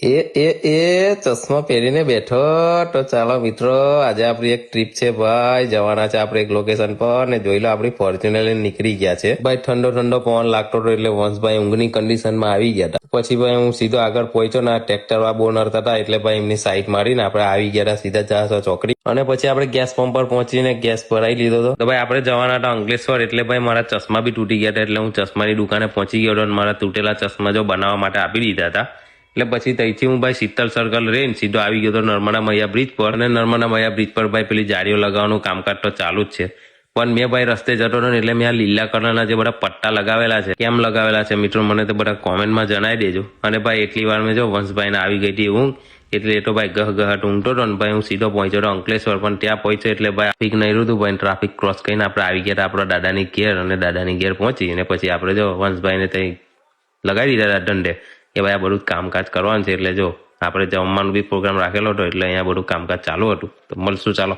એ ચશ્મા પહેરીને બેઠો તો ચાલો મિત્રો, આજે આપણી એક ટ્રીપ છે ભાઈ. જવાના છે આપણે એક લોકેશન પર ને જોઈ લો આપણી ફોર્ચ્યુનર લઈને નીકળી ગયા છે ભાઈ. ઠંડો ઠંડો પવન લાગતો હતો એટલે વંશભાઈ ઊંઘની કન્ડિશનમાં આવી ગયા હતા. પછી ભાઈ હું સીધો આગળ પહોંચ્યો ને ટ્રેક્ટર વાળા બહુ નડતા હતા એટલે ભાઈ એમની સાઈડ મારીને આપણે આવી ગયા હતા સીધા ચાસો ચોકડી. અને પછી આપણે ગેસ પંપ પર પહોંચીને ગેસ ભરાઈ લીધો હતો. તો ભાઈ આપણે જવાના હતા અંકલેશ્વર, એટલે ભાઈ મારા ચશ્મા બી તૂટી ગયા હતા એટલે હું ચશ્માની દુકાને પહોંચી ગયો હતો અને મારા તૂટેલા ચશ્મા જો બનાવવા માટે આપી દીધા હતા. એટલે પછી ત્યાંથી હું ભાઈ શીતલ સર્કલ રહીને સીધો આવી ગયો હતો નર્મદા મૈયા બ્રિજ પર. અને નર્મદા મૈયા બ્રિજ પર ભાઈ પેલી જાળીઓ લગાવવાનું કામકાજ તો ચાલુ જ છે. પણ મેં ભાઈ રસ્તે જતો હતો ને એટલે મેં આ લીલા કલરના જે બધા પટ્ટા લગાવેલા છે કેમ લગાવેલા છે મિત્રો મને તો બધા કોમેન્ટમાં જણાવી દેજો. અને ભાઈ એટલી વાર મેં જો વંશભાઈને આવી ગઈ હતી ઊંઘ, એટલે એ તો ભાઈ ગહગહાટ ઊંઘતો હતો ને ભાઈ હું સીધો પહોંચ્યો હતો અંકલેશ્વર. પણ ત્યાં પહોંચ્યો એટલે ભાઈ ટ્રાફિક નહીં રહ્યું ભાઈ. ટ્રાફિક ક્રોસ કરીને આપણે આવી ગયા હતા આપણા દાદાની ઘેર. અને દાદાની ઘેર પહોંચી અને પછી આપણે જો વંશભાઈને ત્યાં લગાવી દીધા હતા દંડે કે ભાઈ આ બધું કામકાજ કરવાનું છે. એટલે જો આપણે જમવાનું બી પ્રોગ્રામ રાખેલો હતો એટલે અહીંયા બધું કામકાજ ચાલુ હતું. તો મળશું ચાલો.